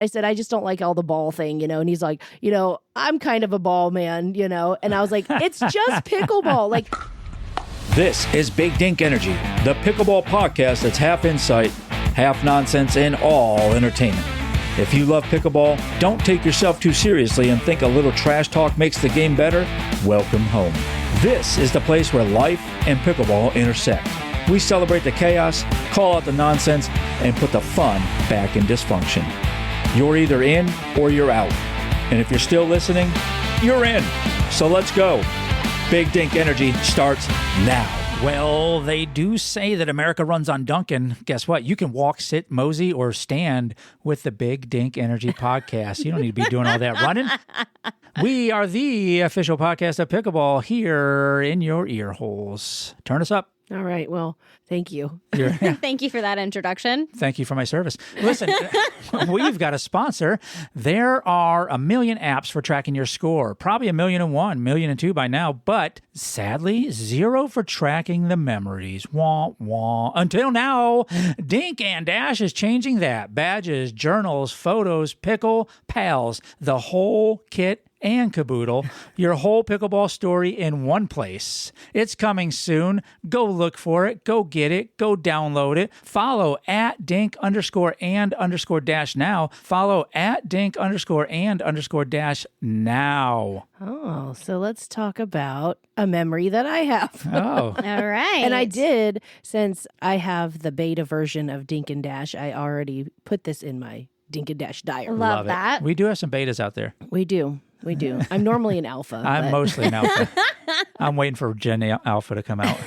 I said, I just don't like all the ball thing, and he's like, I'm kind of a ball man, and I was like, it's just pickleball. Like, This is Big Dink Energy, the pickleball podcast that's half insight, half nonsense, and all entertainment. If you love pickleball, don't take yourself too seriously and think a little trash talk makes the game better, welcome home. This is the place where life and pickleball intersect. We celebrate the chaos, call out the nonsense, and put the fun back in dysfunction. You're either in or you're out. And if you're still listening, you're in. So let's go. Big Dink Energy starts now. Well, they do say that America runs on Duncan. Guess what? You can walk, sit, mosey, or stand with the Big Dink Energy podcast. You don't need to be doing all that running. We are the official podcast of pickleball here in your ear holes. Turn us up. all right, well, thank you. Thank you for that introduction. Thank you for my service. Listen, we've got a sponsor. There are a million apps for tracking your score, probably 1,000,001, 1,000,002 by now, but sadly, 0 for tracking the memories. Wah, wah. Until now, Dink and Dash is changing that. Badges, journals, photos, pickle, pals, the whole kit and caboodle, your whole pickleball story in one place. It's coming soon. Go look for it. Go get it. Go download it. Follow at Dink_and_dash now. Follow at Dink_and_dash now. Oh, so let's talk about a memory that I have. Oh. All right. And I did, since I have the beta version of Dink and Dash, I already put this in my Dink and Dash diary. Love it. that. We do have some betas out there. We do. We do. I'm normally an alpha. I'm mostly an alpha. I'm waiting for Gen Alpha to come out.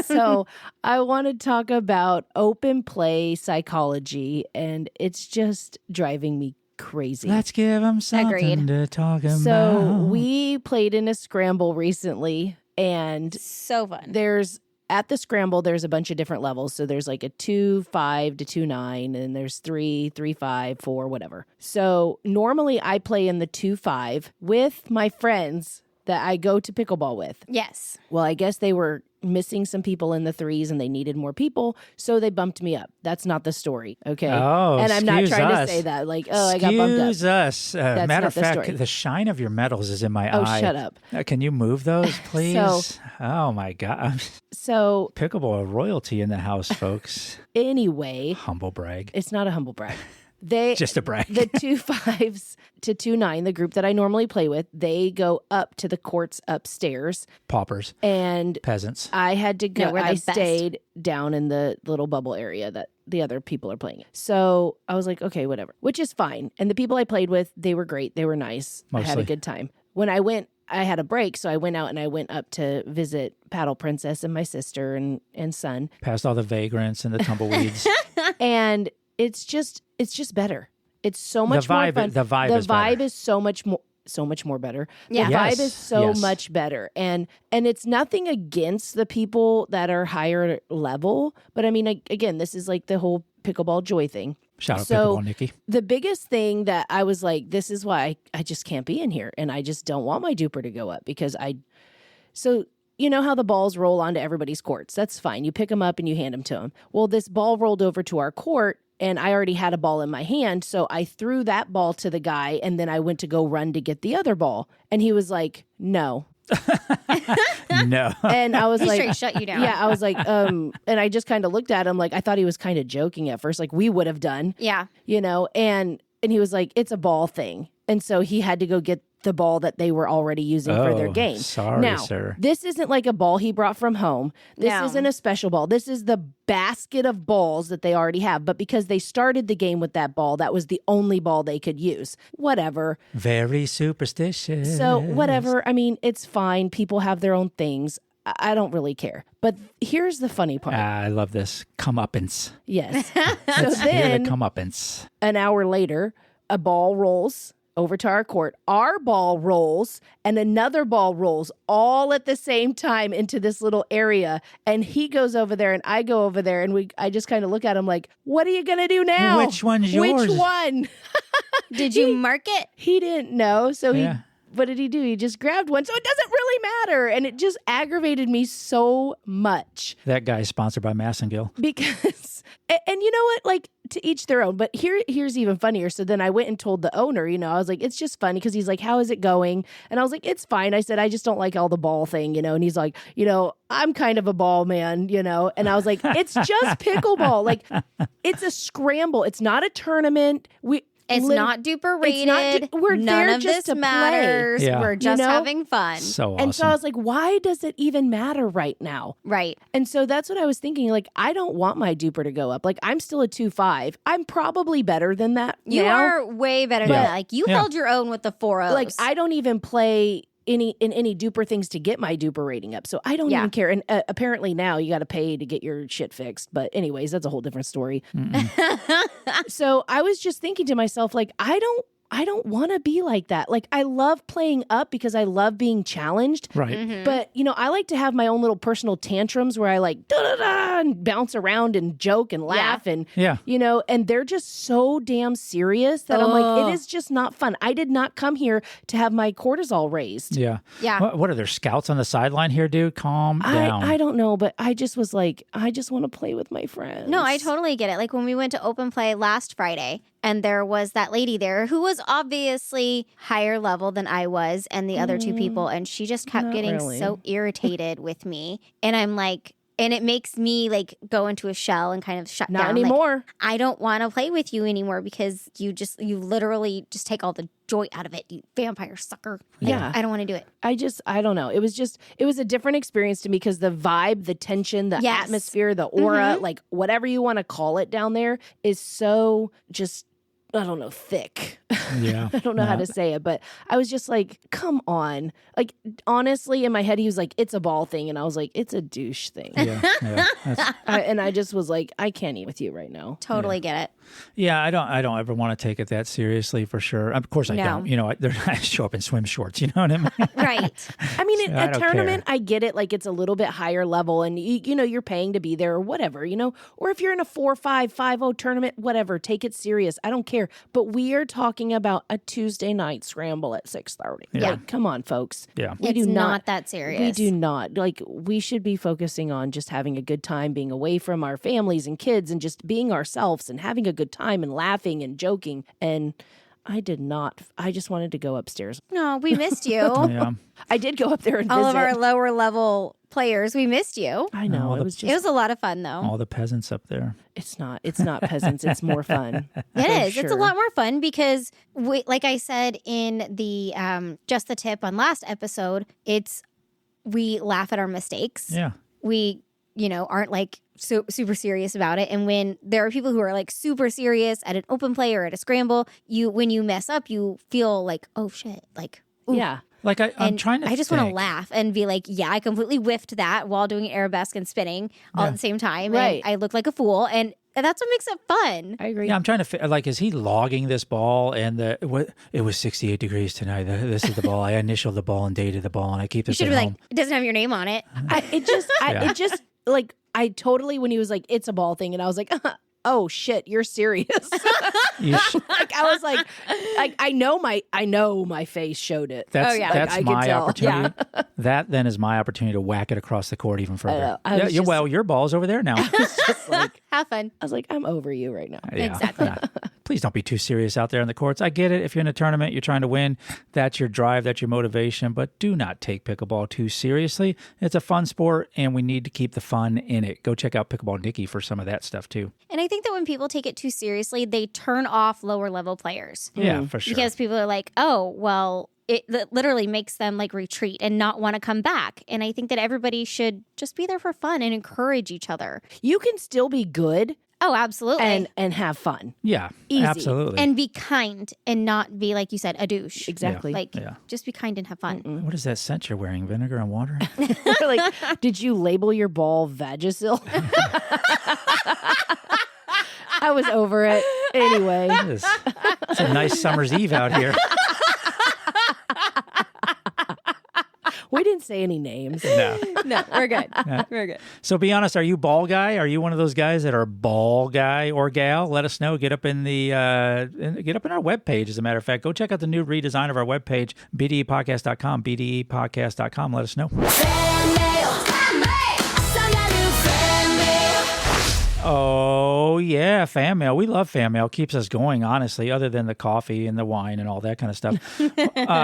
So I want to talk about open play psychology, and it's just driving me crazy. Let's give them something Agreed. to talk about. So we played in a scramble recently, and So fun. at the scramble, there's a bunch of different levels. So there's like a 2-5 to 2-9, and there's 3-5, 4, whatever. So normally I play in the 2-5 with my friends that I go to pickleball with. Yes. Well, I guess they were missing some people in the 3s and they needed more people, so they bumped me up. That's not the story, okay? Oh, and I'm not excuse trying us. to say that, like, oh, I got bumped up. Excuse us. That's Matter not of the fact, story. the shine of your medals is in my Oh, eye. shut up. Can you move those, please? Oh, my God. So Pickleball royalty in the house, folks. anyway, Humble brag. it's not a humble brag. Just a brag. The 2-5s to 2-9, the group that I normally play with, they go up to the courts upstairs. Paupers. And Peasants. I had to go. No, we're the I best. stayed down in the little bubble area that the other people are playing in. So I was like, okay, whatever, which is fine. And the people I played with, they were great. They were nice. I had a Mostly. good time. When I went, I had a break. So I went out and I went up to visit Paddle Princess and my sister and son. Past all the vagrants and the tumbleweeds. And it's just better. It's so much more fun. The vibe is so much more better. Yeah. The Yes, vibe is so yes. much better. And it's nothing against the people that are higher level, but I mean, again, this is like the whole pickleball joy thing. Shout out So Pickleball Nikki. the biggest thing that I was like, this is why I just can't be in here, and I just don't want my duper to go up because so you know how the balls roll onto everybody's courts. That's fine. You pick them up and you hand them to them. Well, this ball rolled over to our court, and I already had a ball in my hand, so I threw that ball to the guy, and then I went to go run to get the other ball, and he was like, no. No. And I was He like, straight shut you down. yeah, I was like, and I just kind of looked at him like, I thought he was kind of joking at first, like we would have done, Yeah. you know, and he was like, it's a ball thing. And so he had to go get the ball that they were already using for their game. Sorry, now, sir. this isn't like a ball he brought from home. This No. isn't a special ball. This is the basket of balls that they already have. But because they started the game with that ball, that was the only ball they could use. Whatever. Very superstitious. So whatever. I mean, it's fine. People have their own things. I don't really care. But here's the funny part. I love this. Comeuppance. Yes. Let's So hear then the comeuppance. an hour later, a ball rolls over to our court. Our ball rolls and another ball rolls all at the same time into this little area. And he goes over there and I go over there, and I just kind of look at him like, what are you going to do now? Which one's yours? Which one? Did you mark it? He didn't know. So Yeah. what did he do? He just grabbed one. So it doesn't really matter. And it just aggravated me so much. That guy is sponsored by Massengill. Because, and you know what? Like, to each their own. But here's even funnier. So then I went and told the owner, I was like, it's just funny because he's like, how is it going? And I was like, it's fine. I said, I just don't like all the ball thing, And he's like, I'm kind of a ball man, And I was like, it's just pickleball. Like, it's a scramble. It's not a tournament. It's not duper rated. We're None there of just this to matters. Yeah. We're just having fun. So awesome. And so I was like, why does it even matter right now? Right. And so that's what I was thinking. Like, I don't want my duper to go up. Like, I'm still a 2.5. I'm probably better than that You now. are way better than that. Like, you held your own with the 4.0s. Like, I don't even play any duper things to get my duper rating up. So I don't even care. And apparently now you got to pay to get your shit fixed. But anyways, that's a whole different story. So I was just thinking to myself, like, I don't want to be like that. Like, I love playing up because I love being challenged. Right. But, I like to have my own little personal tantrums where I like da-da-da and bounce around and joke and laugh and, and they're just so damn serious that I'm like, it is just not fun. I did not come here to have my cortisol raised. Yeah. Yeah. What are there scouts on the sideline here, dude? Calm down. I don't know, but I just was like, I just want to play with my friends. No, I totally get it. Like when we went to open play last Friday and there was that lady there who was obviously higher level than I was and the other two people. And she just kept getting so irritated with me. And I'm like, and it makes me like go into a shell and kind of shut down. Not anymore. Like, I don't want to play with you anymore because you literally just take all the joy out of it. You vampire sucker. Like, Yeah. I don't want to do it. I don't know. It was a different experience to me because the vibe, the tension, the atmosphere, the aura, like whatever you want to call it down there is so just, I don't know, thick. Yeah. I don't know how to say it, but I was just like, come on. Like, honestly, in my head, he was like, it's a ball thing. And I was like, it's a douche thing. Yeah. And I just was like, I can't eat with you right now. Totally get it. Yeah, I don't ever want to take it that seriously for sure. Of course I don't. I show up in swim shorts, you know what I mean? Right. I mean, I a don't tournament, care. I get it. Like, it's a little bit higher level and, you're paying to be there or whatever, Or if you're in a 4-5, 5-0 tournament, whatever, take it serious. I don't care. But we are talking about a Tuesday night scramble at 6:30. Yeah. Like, come on, folks. Yeah. We It's do not that serious. We do not. Like, we should be focusing on just having a good time, being away from our families and kids and just being ourselves and having a good time and laughing and joking. And I did not. I just wanted to go upstairs. No, we missed you. Yeah. I did go up there and All visit. of our lower level players, we missed you. I know. All It was It was a lot of fun, though. All the peasants up there. It's not peasants. It's more fun. It is. It's a sure. lot more fun because, like I said in the Just the Tip on last episode, we laugh at our mistakes. Yeah. We, aren't like super serious about it. And when there are people who are like super serious at an open play or at a scramble, when you mess up, you feel like, oh shit, like, ooh. Yeah. Like I'm And trying to I just want to think. laugh and be like, yeah, I completely whiffed that while doing arabesque and spinning all at the same time. Right. And I look like a fool. And that's what makes it fun. I agree. Yeah, I'm trying to like, is he logging this ball? And it was 68 degrees tonight. This is the ball. I initialed the ball and dated the ball, and I keep You this should at be home. like, it doesn't have your name on it. It just like, I totally, when he was like, it's a ball thing. And I was like, oh shit, you're serious. Like, I was like, I know my face showed it. That's yeah. that's I could my tell. opportunity. That then is my opportunity to whack it across the court even further. I was just- Well, your ball's over there now. Just like, Have fun. I was like, I'm over you right now. Yeah. Exactly. Please don't be too serious out there in the courts. I get it. If you're in a tournament, you're trying to win. That's your drive. That's your motivation. But do not take pickleball too seriously. It's a fun sport, and we need to keep the fun in it. Go check out Pickleball Dickie for some of that stuff, too. And I think that when people take it too seriously, they turn off lower level players. Yeah, for sure. Because people are like, oh, well, it literally makes them like retreat and not want to come back. And I think that everybody should just be there for fun and encourage each other. You can still be good Oh, absolutely. and have fun. Yeah, Easy. absolutely. And be kind and not be, like you said, a douche. Exactly. Like, Yeah. just be kind and have fun. What is that scent you're wearing? Vinegar and water? Like, did you label your ball Vagisil? I was over it. Anyway. It's a nice summer's eve out here. We didn't say any names. No. No, we're good. We're good. So be honest, are you ball guy? Are you one of those guys that are ball guy or gal? Let us know. Get up in our webpage, as a matter of fact. Go check out the new redesign of our webpage, bdepodcast.com, bdepodcast.com. Let us know. Oh, yeah, fan mail. We love fan mail. Keeps us going, honestly, other than the coffee and the wine and all that kind of stuff.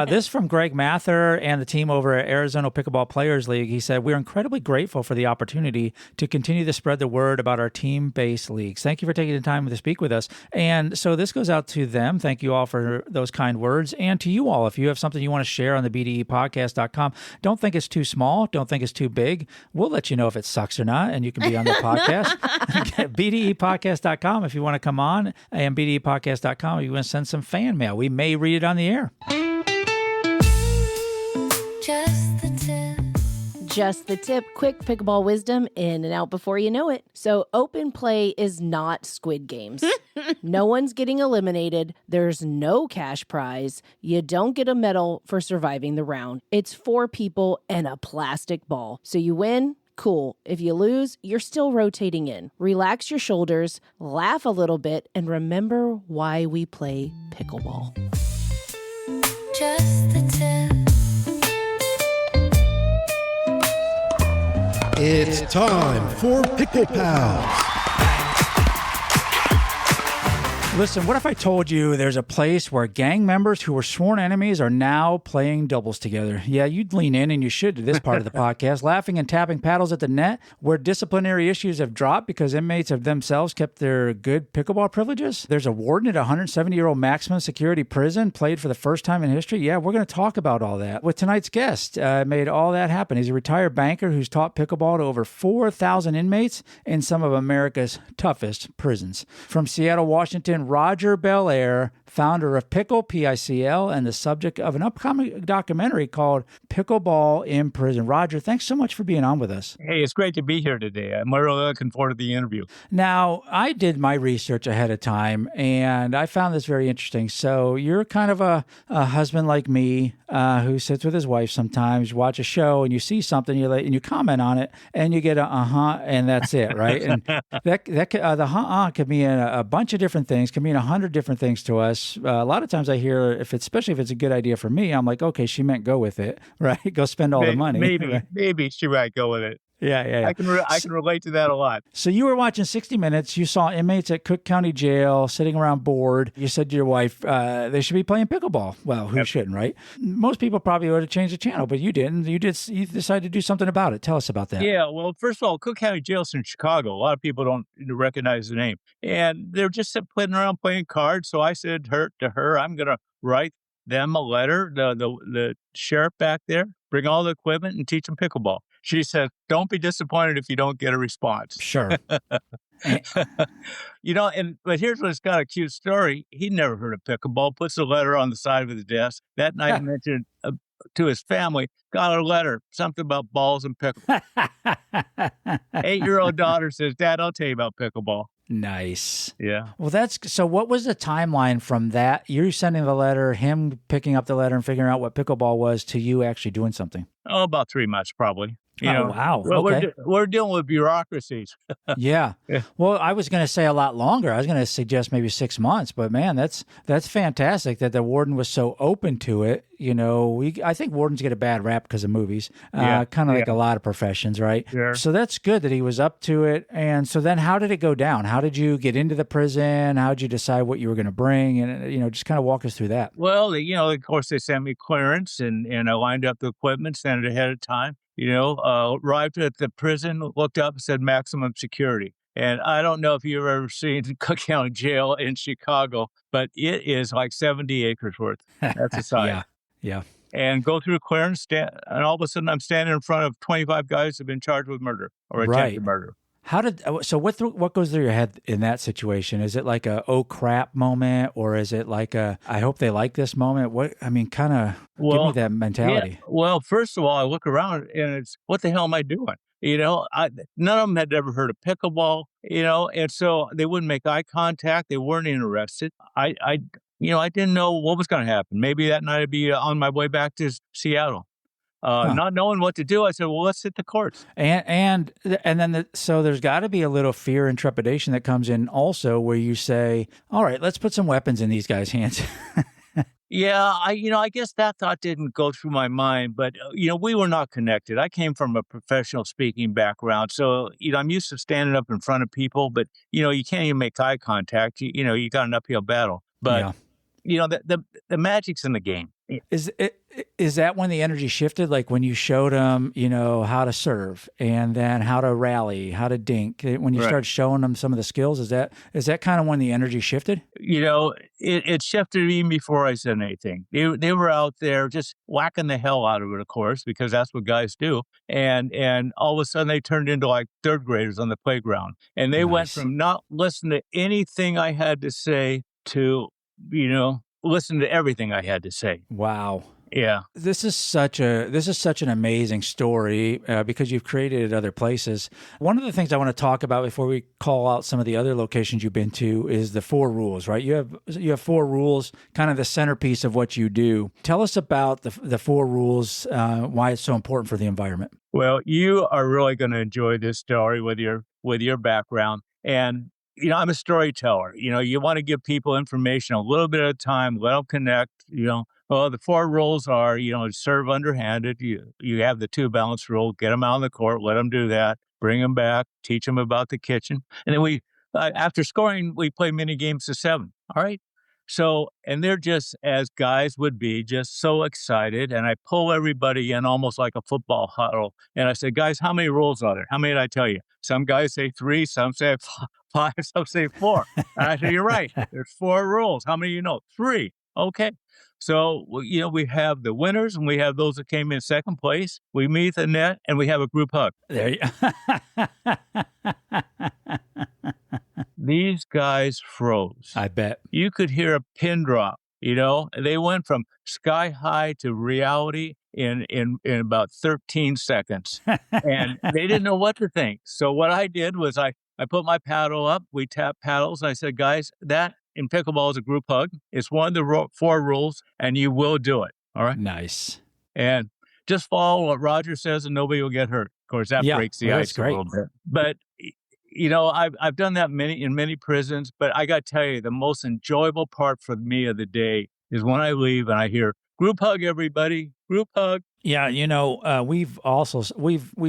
This from Greg Mather and the team over at Arizona Pickleball Players League. He said, we're incredibly grateful for the opportunity to continue to spread the word about our team-based leagues. Thank you for taking the time to speak with us. And so this goes out to them. Thank you all for those kind words. And to you all, if you have something you want to share on the bdepodcast.com, don't think it's too small. Don't think it's too big. We'll let you know if it sucks or not, and you can be on the podcast. bdepodcast.com if you want to come on, and bdepodcast.com if you want to send some fan mail. We may read it on the air. Just the tip. Quick pickleball wisdom, in and out before you know it. So open play is not Squid Games. No one's getting eliminated. There's no cash prize. You don't get a medal for surviving the round. It's 4 people and a plastic ball. So you win. Cool. If you lose, you're still rotating in. Relax your shoulders, laugh a little bit, and remember why we play pickleball. Just the tip. It's time for Pickle Pals. Listen, what if I told you there's a place where gang members who were sworn enemies are now playing doubles together? Yeah, you'd lean in, and you should, to this part of the podcast, laughing and tapping paddles at the net, where disciplinary issues have dropped because inmates have themselves kept their good pickleball privileges. There's a warden at a 170-year-old maximum security prison, played for the first time in history. Yeah, we're going to talk about all that with tonight's guest. Made all that happen. He's a retired banker who's taught pickleball to over 4,000 inmates in some of America's toughest prisons. From Seattle, Washington, Roger Belair, founder of Pickle PICL and the subject of an upcoming documentary called Pickleball in Prison. Roger, thanks so much for being on with us. Hey, it's great to be here today. I'm really looking forward to the interview. Now, I did my research ahead of time, and I found this very interesting. So you're kind of a husband like me who sits with his wife sometimes, you watch a show, and you see something, and you comment on it, and you get a and that's it, right? And the could mean a bunch of different things, can mean 100 different things to us. A lot of times I hear, especially if it's a good idea for me, I'm like, okay, she meant go with it, right? Go spend all the money. Maybe she might go with it. Yeah. I can relate to that a lot. So you were watching 60 Minutes. You saw inmates at Cook County Jail sitting around bored. You said to your wife, they should be playing pickleball. Well, who shouldn't, right? Most people probably would have changed the channel, but you didn't. You decided to do something about it. Tell us about that. Yeah, well, first of all, Cook County Jail's in Chicago. A lot of people don't recognize the name. And they're just sitting around playing cards. So I said to her, I'm going to write them a letter, the sheriff back there, bring all the equipment and teach them pickleball. She said, don't be disappointed if you don't get a response. Sure. But here's what's got a cute story. He'd never heard of pickleball, puts a letter on the side of his desk. That night, mentioned to his family, got a letter, something about balls and pickle. 8-year-old daughter says, Dad, I'll tell you about pickleball. Nice. Yeah. Well, so what was the timeline from that, you sending the letter, him picking up the letter and figuring out what pickleball was, to you actually doing something? Oh, about 3 months, probably. Wow. Well, okay. We're dealing with bureaucracies. Yeah. Well, I was going to say a lot longer. I was going to suggest maybe 6 months, but man, that's fantastic that the warden was so open to it. I think wardens get a bad rap because of movies, kind of like a lot of professions, right? Sure. So that's good that he was up to it. And so then how did it go down? How did you get into the prison? How did you decide what you were going to bring? And, just kind of walk us through that. Well, of course, they sent me clearance and I lined up the equipment, sent it ahead of time. Arrived at the prison, looked up and said maximum security. And I don't know if you've ever seen Cook County Jail in Chicago, but it is like 70 acres worth. That's the size. Yeah. And go through clearance, and all of a sudden I'm standing in front of 25 guys who've been charged with murder or attempted murder. What goes through your head in that situation? Is it like a oh crap moment, or is it like a I hope they like this moment? Give me that mentality. Yeah. Well, first of all, I look around and it's, what the hell am I doing? None of them had ever heard of pickleball, and so they wouldn't make eye contact. They weren't interested. I didn't know what was going to happen. Maybe that night I'd be on my way back to Seattle. not knowing what to do. I said, well, let's hit the courts. And then so there's got to be a little fear and trepidation that comes in also, where you say, all right, let's put some weapons in these guys' hands. Yeah, I guess that thought didn't go through my mind, but we were not connected. I came from a professional speaking background, so I'm used to standing up in front of people, but you can't even make eye contact. You got an uphill battle, but the magic's in the game. Is that when the energy shifted? Like when you showed them, how to serve and then how to rally, how to dink, when you started showing them some of the skills, is that kind of when the energy shifted? It shifted even before I said anything. They were out there just whacking the hell out of it, of course, because that's what guys do. And all of a sudden they turned into like third graders on the playground. And they went from not listening to anything I had to say to, listen to everything I had to say. Wow. Yeah. This is such an amazing story because you've created it other places. One of the things I want to talk about before we call out some of the other locations you've been to is the 4 rules, right? You have 4 rules, kind of the centerpiece of what you do. Tell us about the 4 rules, why it's so important for the environment. Well, you are really going to enjoy this story with your background. And I'm a storyteller. You want to give people information a little bit at a time, let them connect. Well, the 4 rules are, serve underhanded. You have the 2 balance rule, get them out on the court, let them do that, bring them back, teach them about the kitchen. And then after scoring, we play mini games to 7. All right. So, and they're just, as guys would be, just so excited. And I pull everybody in almost like a football huddle. And I say, guys, how many rules are there? How many did I tell you? Some guys say 3, some say 5, some say 4. And I say, you're right. There's 4 rules. How many 3? Okay. So, we have the winners and we have those that came in second place. We meet the net and we have a group hug. There you These guys froze. I bet. You could hear a pin drop. They went from sky high to reality in about 13 seconds. And they didn't know what to think. So what I did was I put my paddle up. We tapped paddles. And I said, guys, that in pickleball is a group hug. It's one of the 4 rules, and you will do it. All right? Nice. And just follow what Roger says, and nobody will get hurt. Of course, that breaks the ice a little bit. But I've done that in many prisons, but I got to tell you, the most enjoyable part for me of the day is when I leave and I hear, group hug, everybody, group hug. Yeah, we've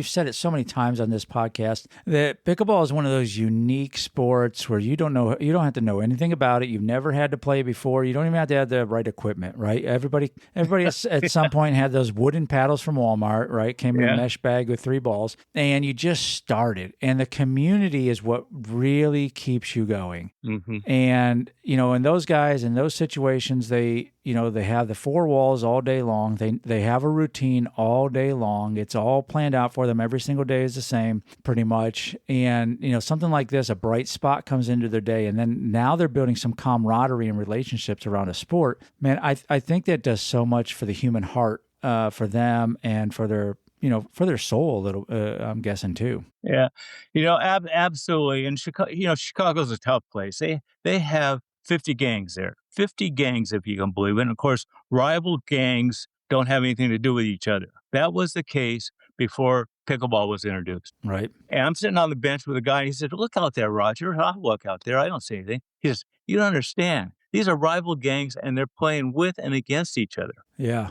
said it so many times on this podcast that pickleball is one of those unique sports where you don't have to know anything about it. You've never had to play before. You don't even have to have the right equipment, right? Everybody at some point had those wooden paddles from Walmart, right? Came in a mesh bag with 3 balls, and you just started. And the community is what really keeps you going. Mm-hmm. And and those guys in those situations, they have the 4 walls all day long. They have a routine all day long. It's all planned out for them. Every single day is the same, pretty much. And, something like this, a bright spot comes into their day. And then now they're building some camaraderie and relationships around a sport. Man, I think that does so much for the human heart, for them and for their, for their soul a little, I'm guessing too. Yeah. Absolutely. And Chicago's a tough place. They have 50 gangs there. 50 gangs, if you can believe it. And of course, rival gangs don't have anything to do with each other. That was the case before pickleball was introduced. Right. And I'm sitting on the bench with a guy, and he said, look out there, Roger. I look out there. I don't see anything. He says, you don't understand. These are rival gangs, and they're playing with and against each other. Yeah.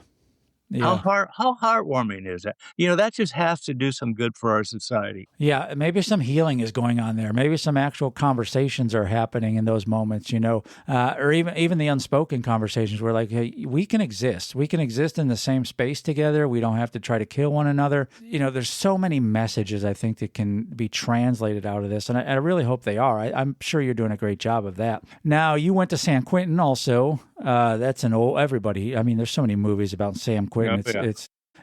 Yeah. How heartwarming is that? That just has to do some good for our society. Yeah, maybe some healing is going on there. Maybe some actual conversations are happening in those moments, or even the unspoken conversations where like, hey, we can exist. We can exist in the same space together. We don't have to try to kill one another. There's so many messages I think that can be translated out of this, and I really hope they are. I'm sure you're doing a great job of that. Now, you went to San Quentin also. That's an old everybody. I mean, there's so many movies about San Quentin.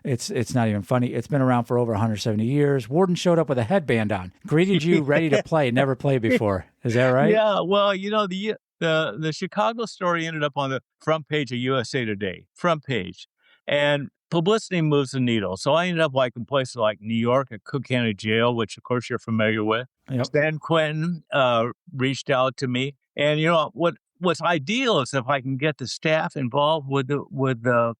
It's not even funny. It's been around for over 170 years. Warden showed up with a headband on, greeted you, ready to play. Never played before. Is that right? Yeah. Well, the Chicago story ended up on the front page of USA Today. Front page, and publicity moves the needle. So I ended up like in places like New York at Cook County Jail, which of course you're familiar with. Yep. San Quentin reached out to me, and what's ideal is if I can get the staff involved with the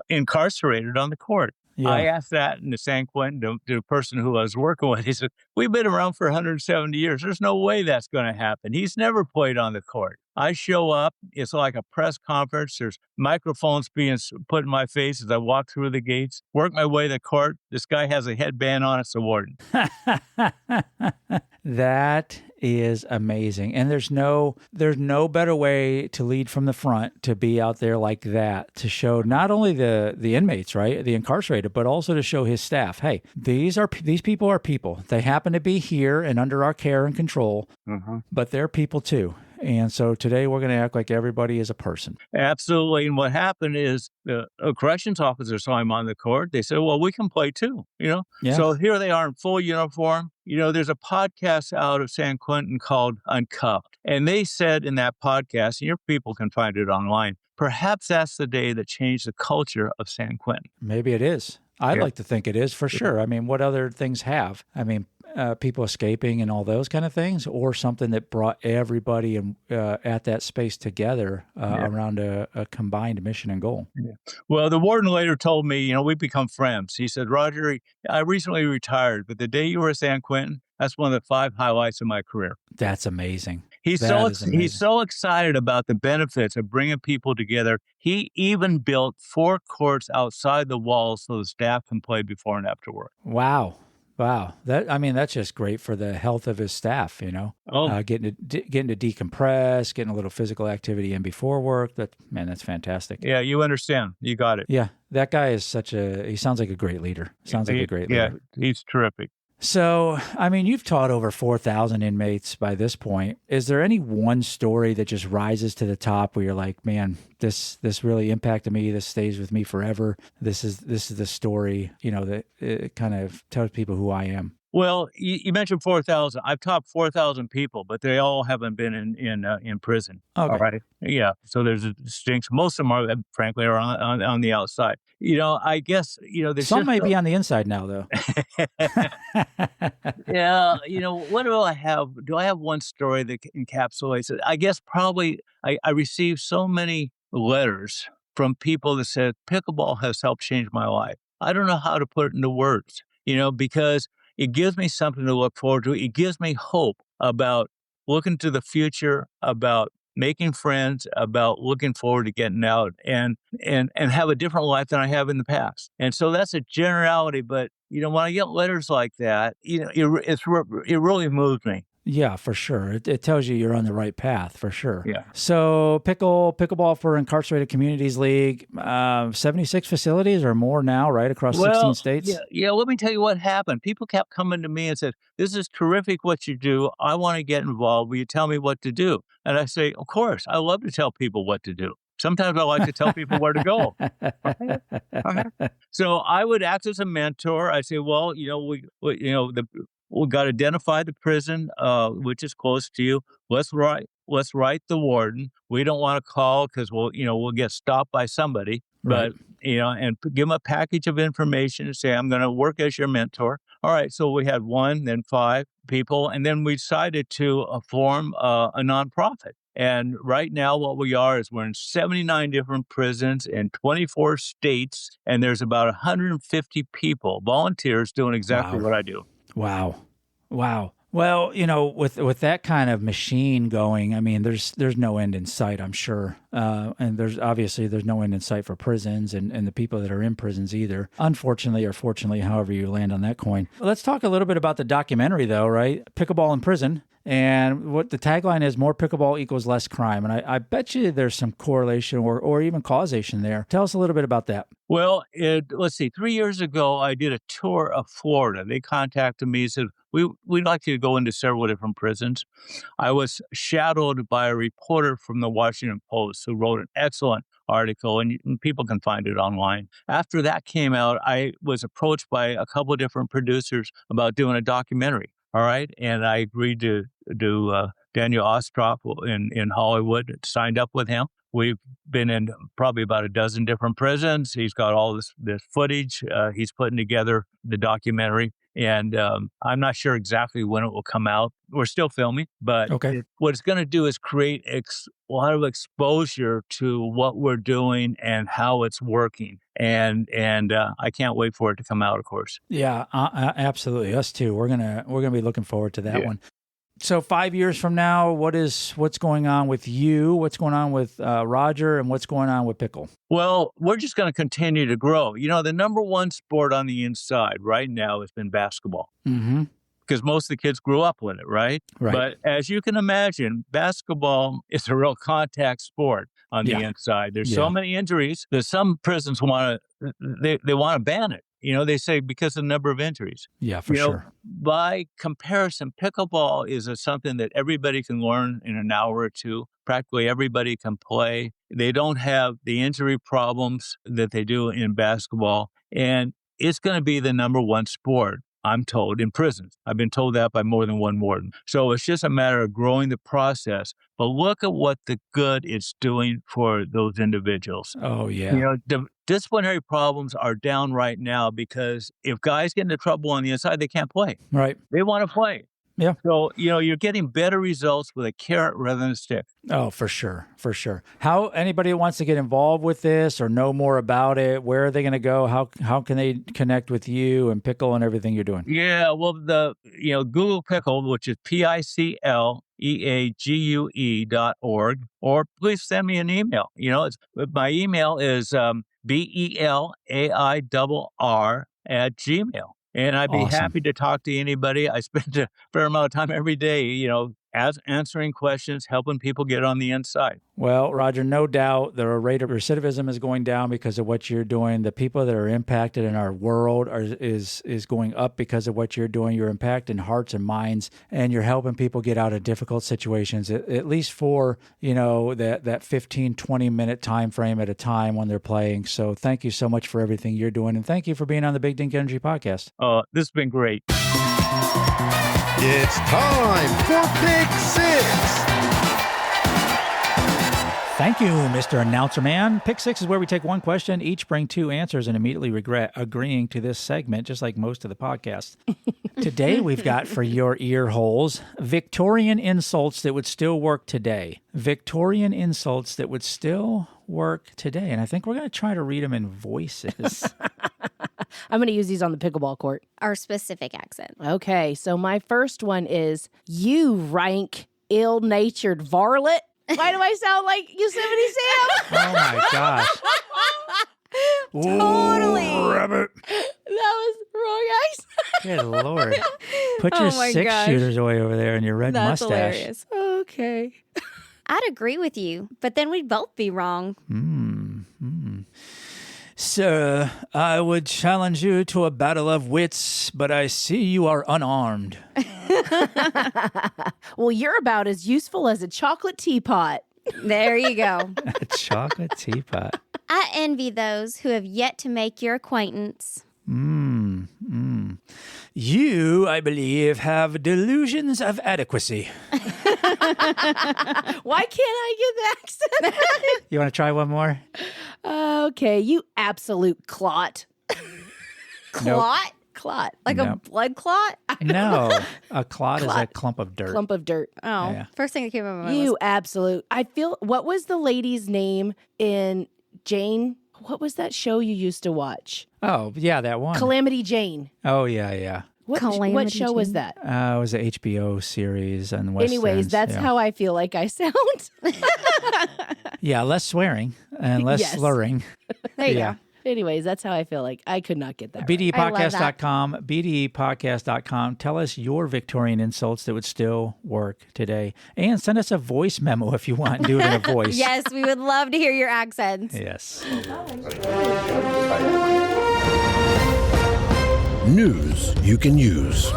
incarcerated on the court. Yeah. I asked that in the San Quentin to the person who I was working with. He said, "We've been around for 170 years. There's no way that's going to happen." He's never played on the court. I show up. It's like a press conference. There's microphones being put in my face as I walk through the gates, work my way to the court. This guy has a headband on. It's the warden. That is amazing. And there's no better way to lead from the front to be out there like that, to show not only the inmates, right, the incarcerated, but also to show his staff, hey, these people are people. They happen to be here and under our care and control, but they're people too. And so today we're going to act like everybody is a person. Absolutely. And what happened is the corrections officer saw him on the court. They said, well, we can play too, Yeah. So here they are in full uniform. There's a podcast out of San Quentin called Uncuffed. And they said in that podcast, and your people can find it online, perhaps that's the day that changed the culture of San Quentin. Maybe it is. I'd like to think it is for sure. I mean, what other things have? I mean, people escaping and all those kind of things, or something that brought everybody at that space together around a combined mission and goal. Yeah. Well, the warden later told me, we become friends. He said, Roger, I recently retired, but the day you were at San Quentin, that's one of the 5 highlights of my career. That's amazing. He's so excited about the benefits of bringing people together. He even built 4 courts outside the walls so the staff can play before and after work. Wow. That's just great for the health of his staff, getting to decompress, getting a little physical activity in before work. That's fantastic. Yeah, you understand. You got it. Yeah, that guy is he sounds like a great leader. Yeah, he's terrific. So, you've taught over 4,000 inmates by this point. Is there any one story that just rises to the top where you're like, man, this really impacted me. This stays with me forever. This is the story, that it kind of tells people who I am. Well, you mentioned 4,000. I've taught 4,000 people, but they all haven't been in prison. Okay. All right. Yeah. So there's a distinction. Most of them are, frankly, are on the outside. I guess, there's some may be on the inside now, though. Yeah. What do I have? Do I have one story that encapsulates it? I guess probably I received so many letters from people that said, pickleball has helped change my life. I don't know how to put it into words, because it gives me something to look forward to. It gives me hope about looking to the future, about making friends, about looking forward to getting out and have a different life than I have in the past. And so that's a generality. But, when I get letters like that, it really moves me. Yeah, for sure. It tells you you're on the right path, for sure. Yeah. So Pickleball for Incarcerated Communities League, 76 facilities or more now, right, across 16 states? Yeah, let me tell you what happened. People kept coming to me and said, this is terrific what you do. I want to get involved. Will you tell me what to do? And I say, of course, I love to tell people what to do. Sometimes I like to tell people where to go. Okay. So I would act as a mentor. I say, well, we've got to identify the prison, which is close to you. Let's write the warden. We don't want to call because we'll get stopped by somebody. Right. But and give them a package of information and say, I'm going to work as your mentor. All right. So we had 1, then 5 people, and then we decided to form a nonprofit. And right now, what we are is we're in 79 different prisons in 24 states, and there's about 150 people, volunteers, doing exactly what I do. Wow. Well, with that kind of machine going, there's no end in sight, I'm sure. And there's no end in sight for prisons and the people that are in prisons either. Unfortunately or fortunately, however you land on that coin. Let's talk a little bit about the documentary though, right? Pickleball in Prison. And what the tagline is, more pickleball equals less crime. And I bet you there's some correlation or even causation there. Tell us a little bit about that. Well, let's see. 3 years ago, I did a tour of Florida. They contacted me and said, we'd like you to go into several different prisons. I was shadowed by a reporter from the Washington Post who wrote an excellent article, and people can find it online. After that came out, I was approached by a couple of different producers about doing a documentary. All right. And I agreed to do Daniel Ostroff in Hollywood, signed up with him. We've been in probably about a dozen different prisons. He's got all this footage. He's putting together the documentary. And I'm not sure exactly when it will come out. We're still filming, but okay. What it's going to do is create lot of exposure to what we're doing and how it's working. And I can't wait for it to come out, of course. Yeah, absolutely. Us too. We're gonna be looking forward to that one. So 5 years from now, what's going on with you? What's going on with Roger, and what's going on with Pickle? Well, we're just going to continue to grow. The number one sport on the inside right now has been basketball. Mm-hmm. Because most of the kids grew up with it, right? But as you can imagine, basketball is a real contact sport on the inside. There's so many injuries that some prisons want to ban it. They say because of the number of injuries. Yeah, for sure. By comparison, pickleball is something that everybody can learn in an hour or two. Practically everybody can play. They don't have the injury problems that they do in basketball. And it's going to be the number one sport, I'm told, in prisons. I've been told that by more than one warden. So it's just a matter of growing the process. But look at what the good it's doing for those individuals. Oh, yeah. The disciplinary problems are down right now because if guys get into trouble on the inside, they can't play. Right. They want to play. Yeah. So, you're getting better results with a carrot rather than a stick. Oh, for sure. For sure. How anybody that wants to get involved with this or know more about it, where are they going to go? How can they connect with you and Pickle and everything you're doing? Yeah, well, Google Pickle, which is PICLEAGUE.org, or please send me an email. My email is BELAIRR@gmail. And I'd be happy to talk to anybody. I spend a fair amount of time every day, answering questions, helping people get on the inside. Well, Roger, no doubt the rate of recidivism is going down because of what you're doing. The people that are impacted in our world is going up because of what you're doing. You're impacting hearts and minds, and you're helping people get out of difficult situations, at least for, that 15, 20-minute time frame at a time when they're playing. So thank you so much for everything you're doing, and thank you for being on the Big Dink Energy Podcast. This has been great. It's time for Pick Six. Thank you, Mr. Announcer Man. Pick Six is where we take one question, each bring two answers, and immediately regret agreeing to this segment, just like most of the podcast. Today, we've got for your ear holes, Victorian insults that would still work today. Victorian insults that would still work today. And I think we're going to try to read them in voices. I'm going to use these on the pickleball court. Our specific accent. Okay, so my first one is, you rank, ill-natured varlet. Why do I sound like Yosemite Sam? Oh, my gosh. Totally. Ooh, rabbit. That was wrong accent. Good Lord. Put your six-shooters away over there and your red That's mustache. Hilarious. Okay. I'd agree with you, but then we'd both be wrong. Sir, I would challenge you to a battle of wits, but I see you are unarmed. Well, you're about as useful as a chocolate teapot. There you go. A chocolate teapot. I envy those who have yet to make your acquaintance. You, I believe, have delusions of adequacy. Why can't I get the accent? You want to try one more? Okay, you absolute clot. Clot? Clot. Like a blood clot? No, a clot is a clump of dirt. Clump of dirt. Oh, Yeah. First thing that came up in my mind You was absolute. I feel, what was the lady's name in Jane? What was that show you used to watch? Oh, yeah, that one. Calamity Jane. Oh, yeah. What Calamity show was Jane? that? It was an HBO series on West Anyways, End, that's yeah. how I feel like I sound. Yeah, less swearing and less Yes. slurring. there you Yeah. go. Anyways, that's how I feel like. I could not get that right. BDEpodcast.com, BDEpodcast.com. Tell us your Victorian insults that would still work today. And send us a voice memo if you want and do it in a voice. Yes, we would love to hear your accents. Yes. News you can use.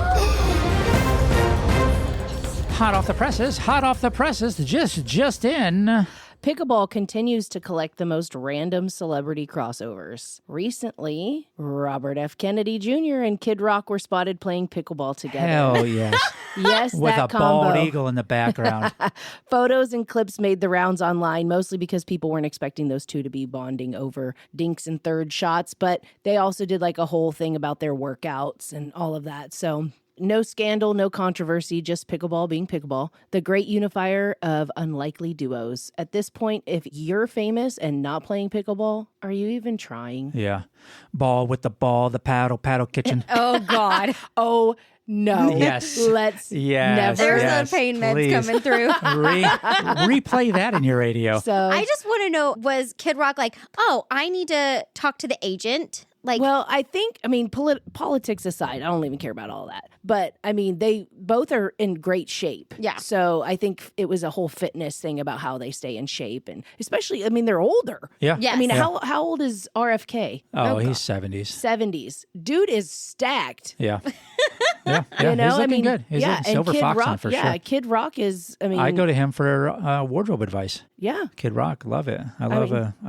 Hot off the presses, just in. Pickleball continues to collect the most random celebrity crossovers. Recently, Robert F. Kennedy Jr. and Kid Rock were spotted playing pickleball together. Hell yes. Yes, With that a combo. bald eagle in the background. Photos and clips made the rounds online, mostly because people weren't expecting those two to be bonding over dinks and third shots, but they also did like a whole thing about their workouts and all of that. So no scandal, no controversy, just pickleball being pickleball. The great unifier of unlikely duos. At this point, if you're famous and not playing pickleball, are you even trying? Yeah. Ball with the ball, the paddle kitchen. Oh, God. Oh, no. Yes. Let's Yes. never. There's Yes, those pain meds please. coming through. Replay that in your radio. So, I just want to know, was Kid Rock like, oh, I need to talk to the agent? Like, well, I think, politics aside, I don't even care about all that. But, they both are in great shape. Yeah. So I think it was a whole fitness thing about how they stay in shape. And especially, they're older. Yeah. Yes. How old is RFK? Oh, he's 70s. 70s. Dude is stacked. Yeah. Yeah. Yeah. You know, He's looking good. He's yeah, looking Silver Kid Fox Rock, on for sure. Kid Rock is, I go to him for wardrobe advice. yeah. Kid Rock, love it. I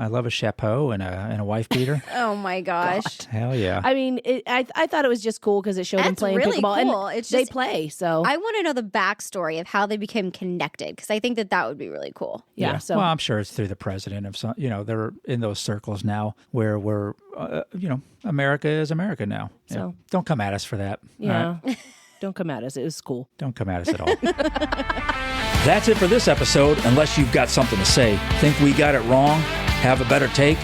love a chapeau and a wife beater. oh, my gosh. Hell yeah. I thought it was just cool because it showed them That's playing really pickleball. cool. And It's they just- play, so I want to know the backstory of how they became connected because I think that would be really cool. yeah. So well, I'm sure it's through the president of some. They're in those circles now where we're, America is America now. Yeah. So- Don't come at us for that. All yeah. right? Don't come at us. It was cool. Don't come at us at all. That's it for this episode. Unless you've got something to say, think we got it wrong, have a better take,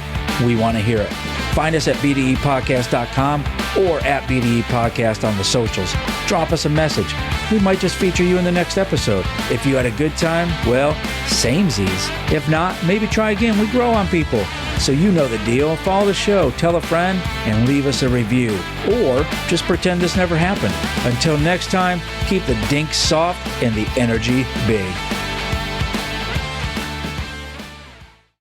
we want to hear it. Find us at bdepodcast.com or at BDE Podcast on the socials. Drop us a message. We might just feature you in the next episode. If you had a good time, well, samesies. If not, maybe try again. We grow on people. So you know the deal. Follow the show, tell a friend, and leave us a review. Or just pretend this never happened. Until next time, keep the dink soft and the energy big.